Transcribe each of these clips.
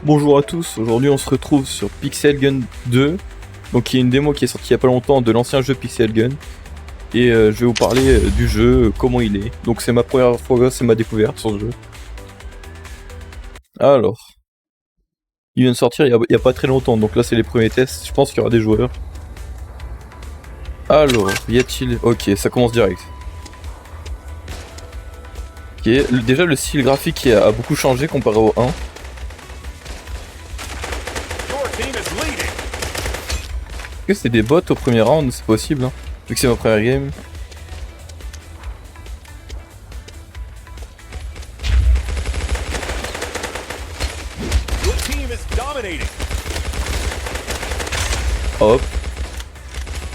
Bonjour à tous, aujourd'hui on se retrouve sur Pixel Gun 2, donc il y a une démo qui est sortie il y a pas longtemps de l'ancien jeu Pixel Gun, et je vais vous parler du jeu, comment il est. Donc c'est ma première fois, c'est ma découverte sur ce jeu. Alors, il vient de sortir il y a pas très longtemps, donc là c'est les premiers tests, je pense qu'il y aura des joueurs. Alors, y a-t-il... Ok, ça commence direct. Ok, déjà le style graphique a beaucoup changé comparé au 1. Est-ce que c'est des bots au premier round? C'est possible, hein, vu que c'est ma première game. Hop.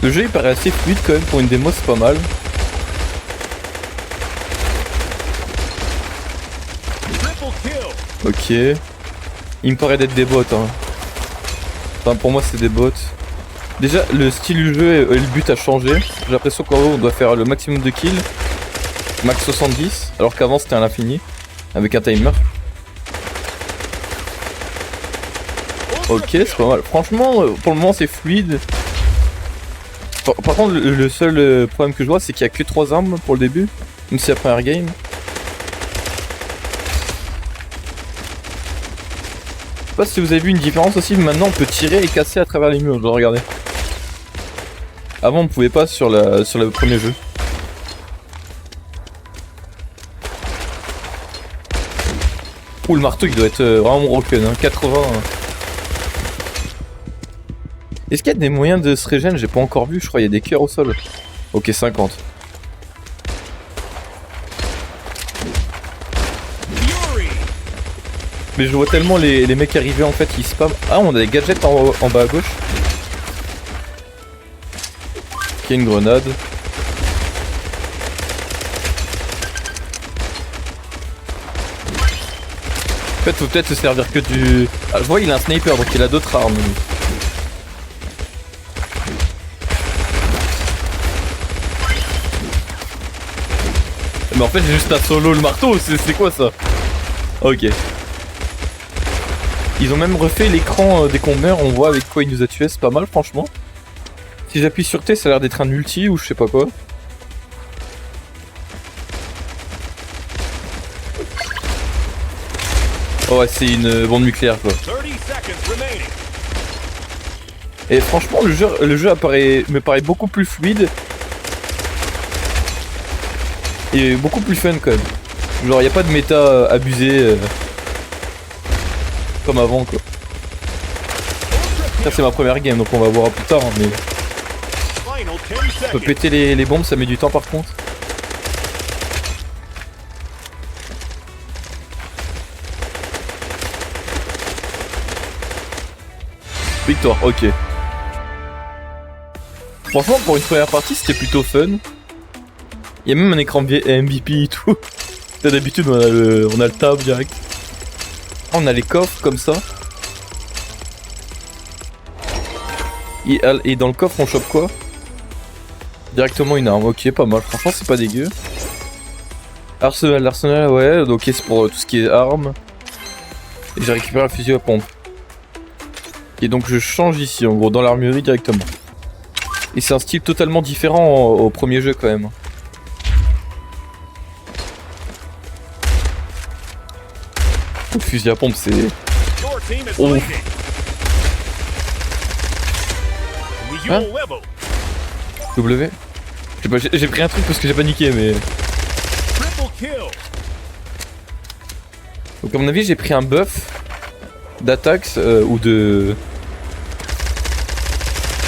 Le jeu il paraît assez fluide quand même pour une démo, c'est pas mal. Ok. Il me paraît d'être des bots, hein. Enfin pour moi c'est des bots. Déjà le style du jeu et le but a changé. J'ai l'impression qu'en haut on doit faire le maximum de kills. Max 70, alors qu'avant c'était à l'infini. Avec un timer. Ok, c'est pas mal. Franchement, pour le moment c'est fluide. Par contre, le seul problème que je vois, c'est qu'il y a que 3 armes pour le début. Même si c'est la première game. Je sais pas si vous avez vu une différence aussi, mais maintenant on peut tirer et casser à travers les murs, genre regardez. Avant on pouvait pas sur le premier jeu. Ouh, le marteau il doit être vraiment broken, hein. 80. Est-ce qu'il y a des moyens de se régénérer? J'ai pas encore vu, je crois qu'il y a des cœurs au sol. Ok, 50. Mais je vois tellement les mecs arriver, en fait ils spam. Ah, on a des gadgets en bas à gauche. Ok, une grenade. En fait faut peut-être se servir que du... Ah, je vois il a un sniper donc il a d'autres armes. Mais en fait j'ai juste un solo le marteau, c'est quoi ça? Ok. Ils ont même refait l'écran dès qu'on meurt, on voit avec quoi il nous a tué, c'est pas mal franchement. Si j'appuie sur T, ça a l'air d'être un ulti ou je sais pas quoi. Oh ouais, c'est une bombe nucléaire quoi. Et franchement le jeu me paraît beaucoup plus fluide. Et beaucoup plus fun quand même. Genre y a pas de méta abusé comme avant quoi. Ça c'est ma première game donc on va voir plus tard hein, mais... On peut péter les bombes, ça met du temps par contre. Victoire, ok. Franchement pour une première partie c'était plutôt fun. Il y a même un écran MVP et tout. D'habitude on a le tab direct. Ah, on a les coffres comme ça. Et dans le coffre on chope quoi? Directement une arme, ok, pas mal, franchement c'est pas dégueu. L'arsenal, ouais, ok, c'est pour tout ce qui est armes. Et j'ai récupéré un fusil à pompe. Et donc je change ici, en gros, dans l'armurerie directement. Et c'est un style totalement différent au premier jeu quand même. Le fusil à pompe, c'est... Oh. Hein? W? J'ai pris un truc parce que j'ai paniqué mais... Donc à mon avis j'ai pris un buff d'attaque ou de...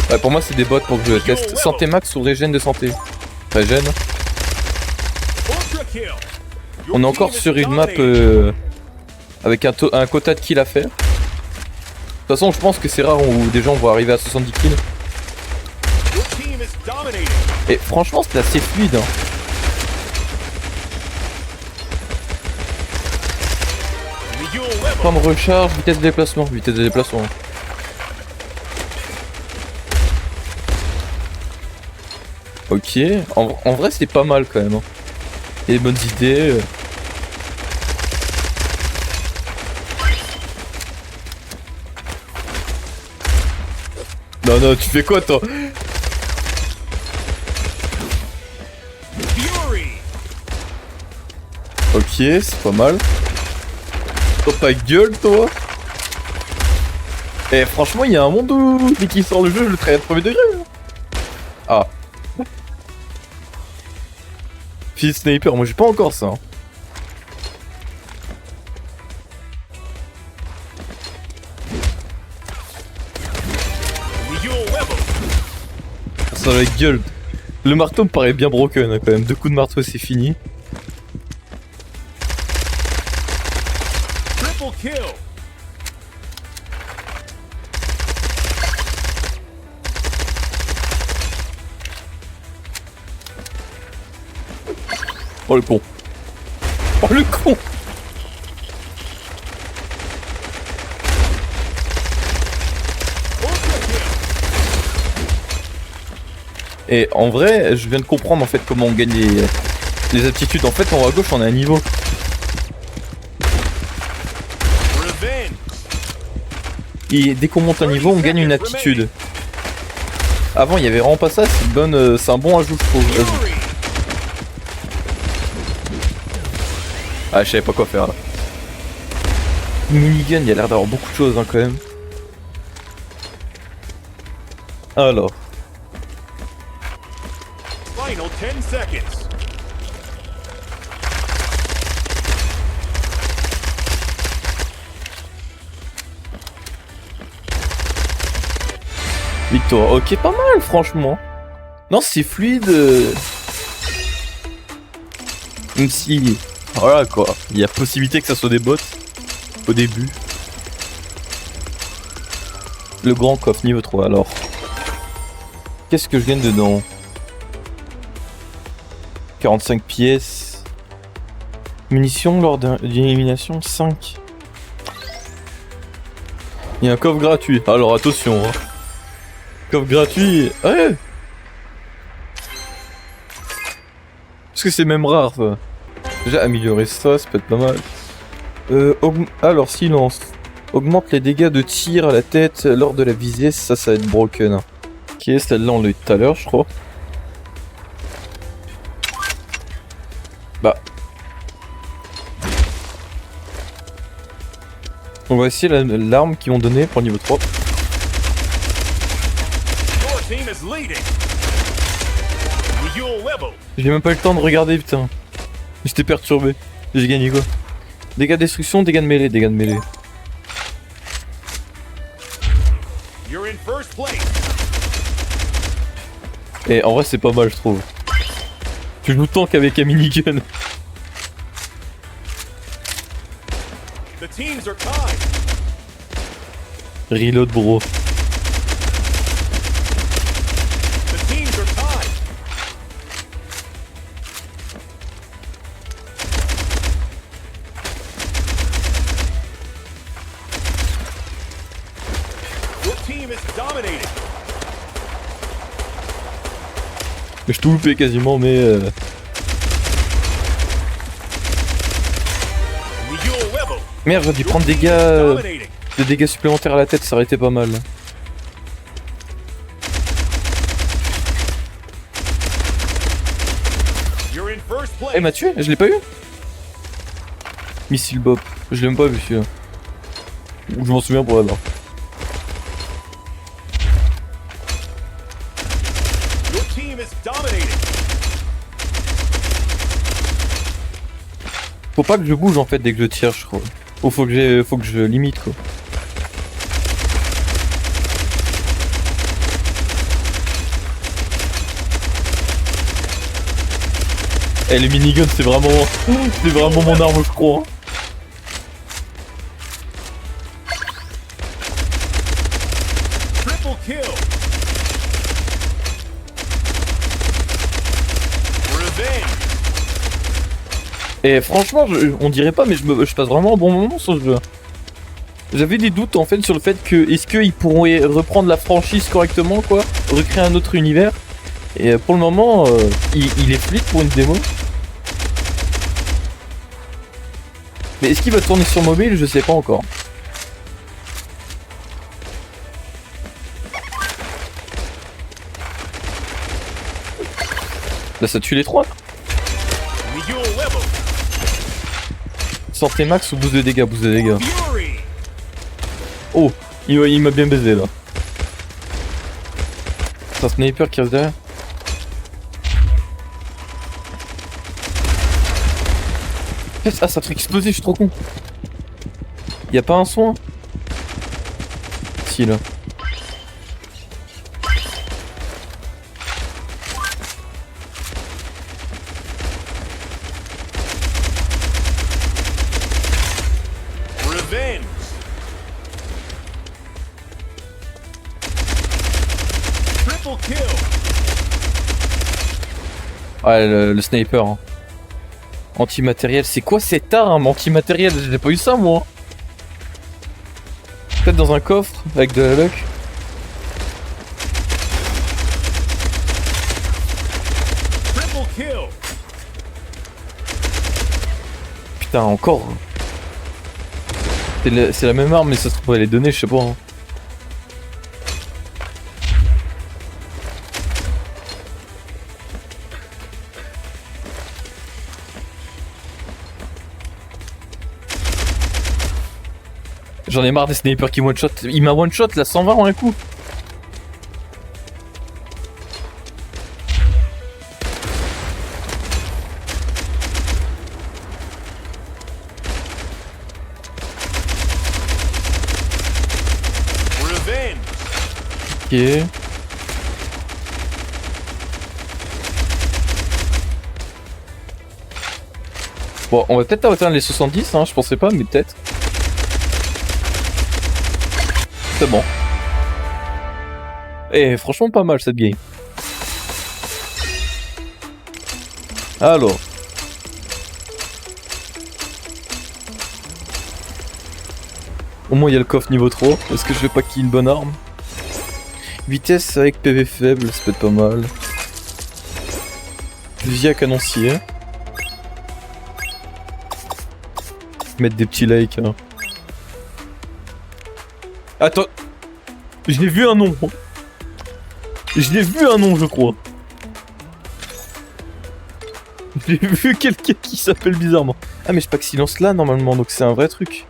Ouais pour moi c'est des bots pour que je teste. Santé max ou régène de santé? Régène. On est encore sur une map avec un quota de kills à faire. De toute façon je pense que c'est rare où des gens vont arriver à 70 kills. Et franchement c'est assez fluide hein. Temps de recharge, vitesse de déplacement, Ok, en vrai c'est pas mal quand même hein. Il y a des bonnes idées. Non, non, tu fais quoi, toi? Ok, c'est pas mal. Oh, ta gueule, toi. Eh, franchement, il y a un monde où, dès qu'il sort le jeu, je le traite à premier degré. Ah. Fils sniper, moi j'ai pas encore ça. Hein. Ça la gueule. Le marteau me paraît bien broken hein, quand même. 2 coups de marteau, c'est fini. Triple kill. Oh le con. Oh le con. Et en vrai, je viens de comprendre en fait comment on gagne les aptitudes. En fait, en haut à gauche, on a un niveau. Et dès qu'on monte un niveau, on gagne une aptitude. Avant, il y avait vraiment pas ça. C'est un bon ajout, je trouve. Ah, je savais pas quoi faire là. Minigun, il y a l'air d'avoir beaucoup de choses hein, quand même. Alors. Final 10 seconds. Victoire. Ok, pas mal, franchement. Non, c'est fluide. Même si. Voilà quoi. Il y a possibilité que ça soit des bots. Au début. Le grand coffre niveau 3 alors. Qu'est-ce que je gagne dedans? 45 pièces. Munitions lors d'une élimination 5. Il y a un coffre gratuit. Alors attention. Hein. Coffre gratuit. Ouais. Parce que c'est même rare ça. Déjà améliorer ça, ça peut être pas mal. Alors silence. Augmente les dégâts de tir à la tête lors de la visée, ça va être broken. Ok, celle-là on l'a eu tout à l'heure je crois. Bah. On va essayer l'arme qu'ils m'ont donnée pour le niveau 3. J'ai même pas eu le temps de regarder putain. J'étais perturbé. J'ai gagné quoi? Dégâts de destruction, dégâts de mêlée, dégâts de mêlée. Et en vrai c'est pas mal je trouve. Tu joues tank avec un minigun. Reload bro. Je tout loupé quasiment mais Merde, j'ai dû prendre des dégâts supplémentaires à la tête, ça aurait été pas mal. Eh m'a tué, je l'ai pas eu. Missile Bob, je l'ai même pas vu celui-là. Ou je m'en souviens pour là. Faut pas que je bouge en fait dès que je tire je crois. Ou faut que je limite quoi. Eh les miniguns c'est vraiment mon arme je crois. Triple kill. Et franchement, on dirait pas, mais je passe vraiment un bon moment sur ce jeu. J'avais des doutes en fait sur le fait que est-ce qu'ils pourront reprendre la franchise correctement quoi, recréer un autre univers. Et pour le moment, il est fluide pour une démo. Mais est-ce qu'il va tourner sur mobile? Je sais pas encore. Là ça tue les 3. Miguel level. Santé max ou boost de dégâts, boost de dégâts. Fury. Oh, il m'a bien baisé là. C'est un sniper qui reste derrière. Ah, ça fait exploser, je suis trop con. Y'a pas un soin? Si, là. Revenge. Triple kill. Ah, le sniper. Hein. Antimatériel, c'est quoi cette arme antimatériel? J'ai pas eu ça moi. Peut-être dans un coffre avec de la luck. Triple kill. Putain, encore. C'est la même arme, mais ça se trouve elle est donnée, je sais pas. Hein. J'en ai marre des snipers qui one-shot. Il m'a one-shot là, 120 en un coup. Revenge. Ok. Bon, on va peut-être atteindre les 70, hein, je pensais pas, mais peut-être. C'est bon. Et franchement pas mal cette game. Alors. Au moins il y a le coffre niveau 3. Est-ce que je vais pas kill une bonne arme? Vitesse avec PV faible, ça peut être pas mal. Fusil à canoncier. Mettre des petits likes. Hein. Attends. Je l'ai vu un nom. Je l'ai vu un nom, je crois. J'ai vu quelqu'un qui s'appelle bizarrement. Ah mais je pas que silence là normalement, donc c'est un vrai truc.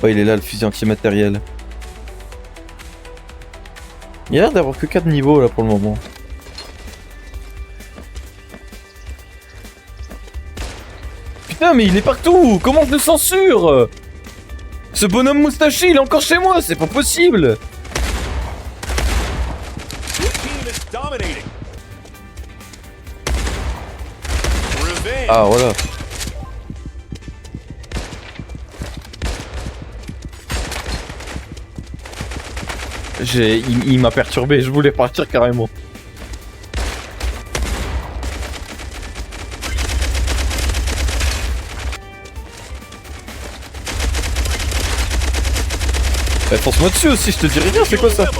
Ouais, il est là le fusil antimatériel. Il y a l'air d'avoir que 4 niveaux là pour le moment. Putain mais il est partout. Comment je le censure? Ce bonhomme moustaché il est encore chez moi, c'est pas possible. Your team is dominating. Revenge. Ah voilà. Il m'a perturbé, je voulais partir carrément. Eh, fonce-moi dessus aussi, je te dis rien, c'est quoi ça? Je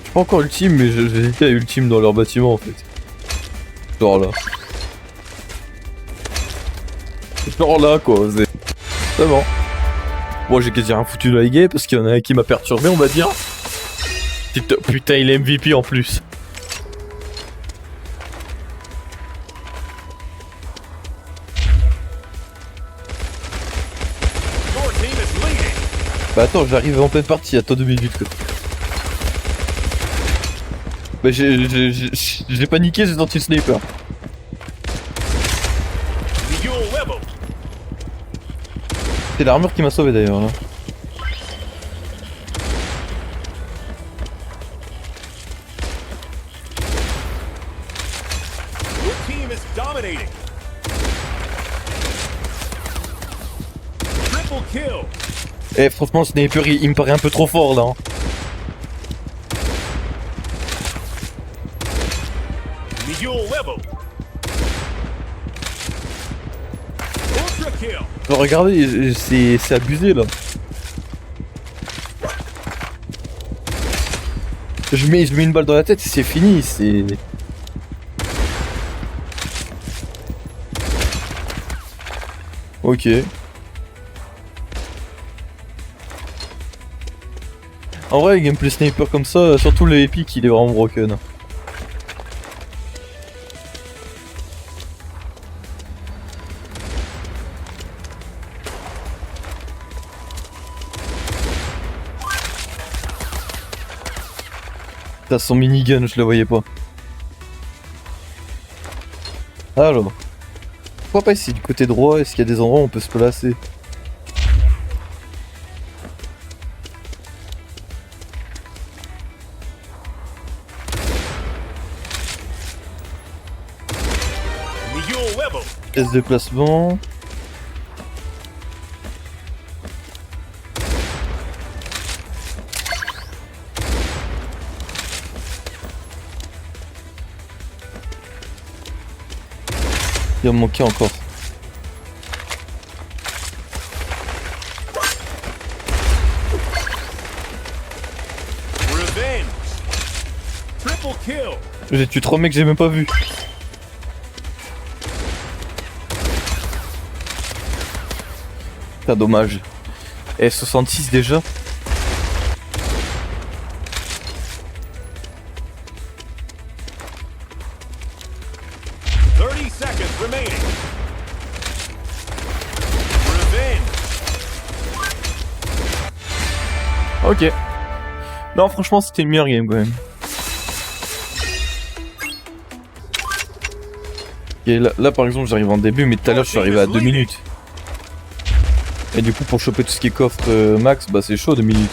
suis pas encore ultime, mais j'ai été à ultime dans leur bâtiment en fait. Genre là. Genre là quoi, c'est bon. Bon, j'ai quasi rien foutu de la guerre parce qu'il y en a un qui m'a perturbé, on va dire. Putain, il est MVP en plus. Your team is leading. Bah attends, j'arrive en pleine partie, attends 2 minutes quoi. Bah j'ai paniqué, j'ai senti le sniper. Miguel level. C'est l'armure qui m'a sauvé d'ailleurs là. Your team is dominating. Triple kill. Eh franchement le sniper il me paraît un peu trop fort là. Hein. Miguel level. Ultra kill. Genre, regardez, c'est abusé là. Je mets une balle dans la tête et c'est fini, c'est... Ok. En vrai, le gameplay sniper comme ça, surtout le epic, il est vraiment broken. T'as son minigun, je le voyais pas. Alors, pourquoi pas essayer du côté droit? Est-ce qu'il y a des endroits où on peut se placer? Miguel level. Pièce de placement. Il en manquait encore. Revenge. Triple kill. J'ai tué 3 mecs que j'ai même pas vu. Putain, dommage. Et 66 déjà. Seconds remaining. Revenge. Ok. Non, franchement, c'était le meilleur game quand même. Et là, par exemple, j'arrive en début, mais tout à l'heure, je suis arrivé à 2 minutes. Et du coup, pour choper tout ce qui est coffre max, bah c'est chaud 2 minutes.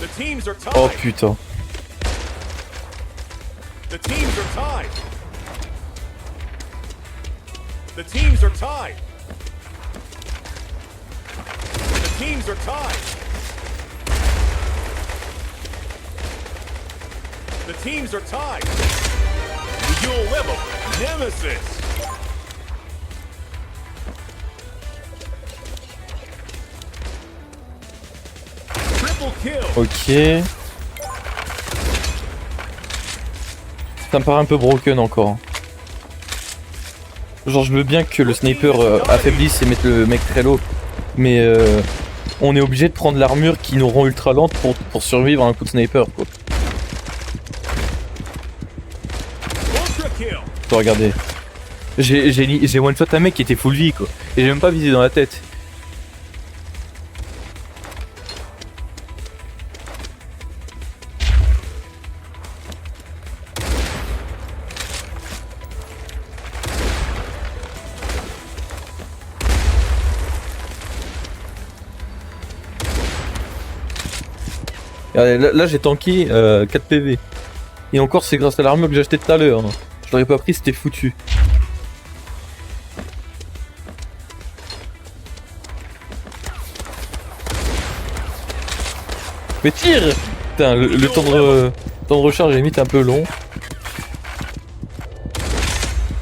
The teams are tied. Oh putain. The teams are tied. The teams are tied. The teams are tied. The teams are tied. Miguel level. Nemesis. Triple kill. Ok. Ça me paraît un peu broken encore. Genre, je veux bien que le sniper affaiblisse et mette le mec très low. Mais on est obligé de prendre l'armure qui nous rend ultra lente pour survivre à un coup de sniper, quoi. Ultra kill. Faut regarder. J'ai one shot un mec qui était full vie, quoi. Et j'ai même pas visé dans la tête. Regardez, là j'ai tanké 4 PV. Et encore c'est grâce à l'armure que j'ai acheté tout à l'heure. Hein. Je l'aurais pas pris, c'était foutu. Mais tire! Putain, le temps de recharge limite un peu long.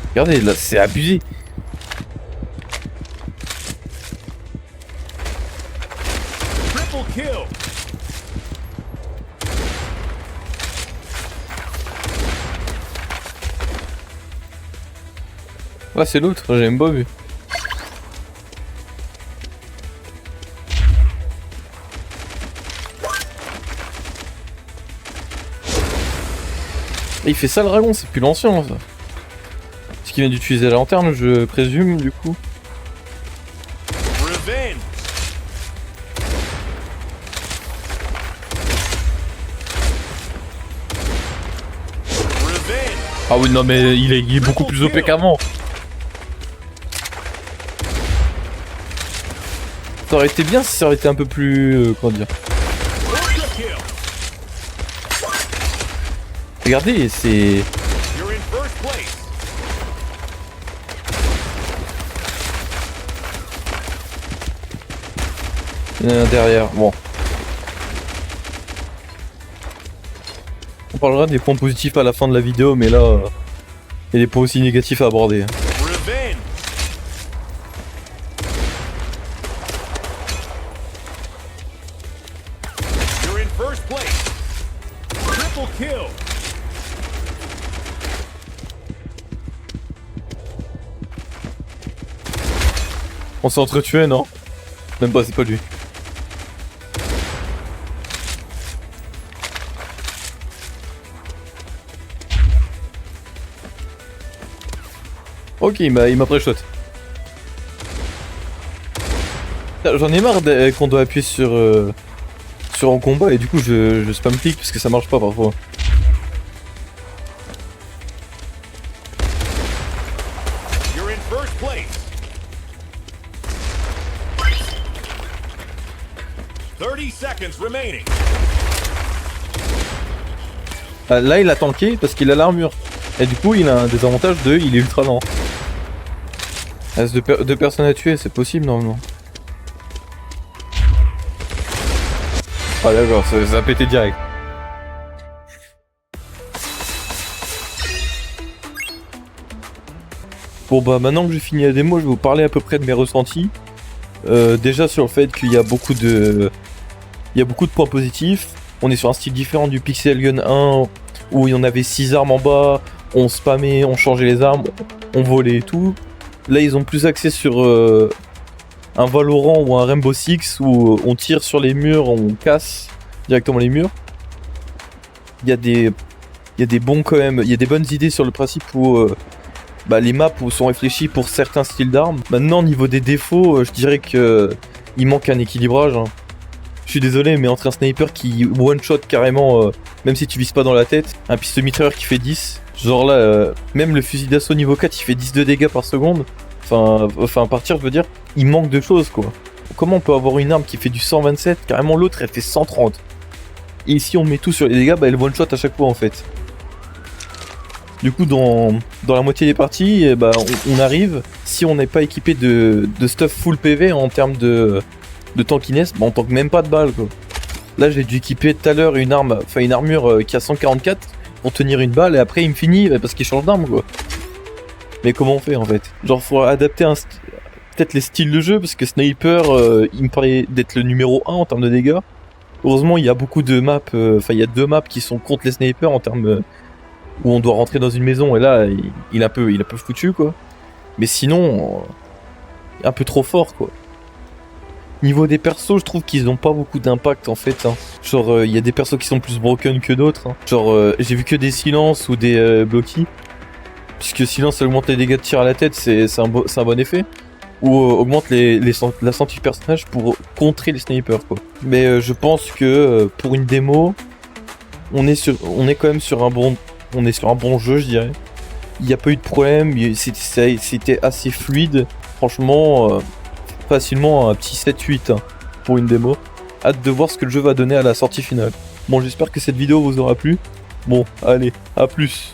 Regardez, là c'est abusé. Triple kill. Là c'est l'autre, j'ai même pas vu. Et il fait ça le dragon, c'est plus l'ancien ça. Ce qui vient d'utiliser la lanterne, je présume du coup. Revenge. Revenge. Ah oui non mais il est beaucoup plus OP qu'avant. Ça aurait été bien si ça aurait été un peu plus... comment dire. Ultra kill. Regardez, c'est... You're in first place. Il y en a un derrière, bon. On parlera des points positifs à la fin de la vidéo, mais là... il y a des points aussi négatifs à aborder. Revenge. You're in first place. Triple kill. On s'est entretués, non? Même pas, c'est pas lui. Ok, il m'a pré-shot. J'en ai marre qu'on doit appuyer sur en combat et du coup je spam click parce que ça marche pas parfois. You're in first place. 30 seconds remaining. Ah, là il a tanké parce qu'il a l'armure. Et du coup il a un désavantage de il est ultra lent. Il reste deux personnes à tuer, c'est possible normalement. Ah d'accord, ça a pété direct. Bon bah maintenant que j'ai fini la démo, je vais vous parler à peu près de mes ressentis. Déjà sur le fait qu'il y a beaucoup de points positifs. On est sur un style différent du Pixel Gun 1 où il y en avait 6 armes en bas, on spammait, on changeait les armes, on volait et tout. Là ils ont plus axé sur un Valorant ou un Rainbow Six où on tire sur les murs, on casse directement les murs. Il y a des bons quand même, il y a des bonnes idées sur le principe où les maps sont réfléchies pour certains styles d'armes. Maintenant au niveau des défauts, je dirais que il manque un équilibrage. Hein. Je suis désolé, mais entre un sniper qui one shot carrément, même si tu vises pas dans la tête, un pistolet mitrailleur qui fait 10, genre là, même le fusil d'assaut niveau 4 il fait 10 de dégâts par seconde. Enfin par tir je veux dire, il manque de choses quoi. Comment on peut avoir une arme qui fait du 127, carrément l'autre elle fait 130. Et si on met tout sur les dégâts, elle one shot à chaque fois en fait. Du coup dans la moitié des parties, on arrive, si on n'est pas équipé de stuff full PV en termes de tankiness, on tank même pas de balles quoi. Là j'ai dû équiper tout à l'heure une armure qui a 144 pour tenir une balle et après il me finit parce qu'il change d'arme quoi. Mais comment on fait en fait? Genre faut adapter peut-être les styles de jeu parce que Sniper il me paraît d'être le numéro 1 en termes de dégâts. Heureusement il y a beaucoup de maps, il y a 2 maps qui sont contre les snipers en termes où on doit rentrer dans une maison et là il est un peu foutu quoi. Mais sinon un peu trop fort quoi. Niveau des persos, je trouve qu'ils ont pas beaucoup d'impact en fait. Hein. Genre, il y a des persos qui sont plus broken que d'autres. Hein. Genre, j'ai vu que des silences ou des bloquis. Puisque silence augmente les dégâts de tir à la tête, c'est un bon effet. Ou augmente la santé du personnage pour contrer les snipers quoi. Mais je pense que pour une démo, on est quand même sur un bon jeu, je dirais. Il n'y a pas eu de problème, c'était assez fluide. Franchement. Facilement un petit 7-8 hein, pour une démo. Hâte de voir ce que le jeu va donner à la sortie finale. Bon, j'espère que cette vidéo vous aura plu. Bon, allez, à plus.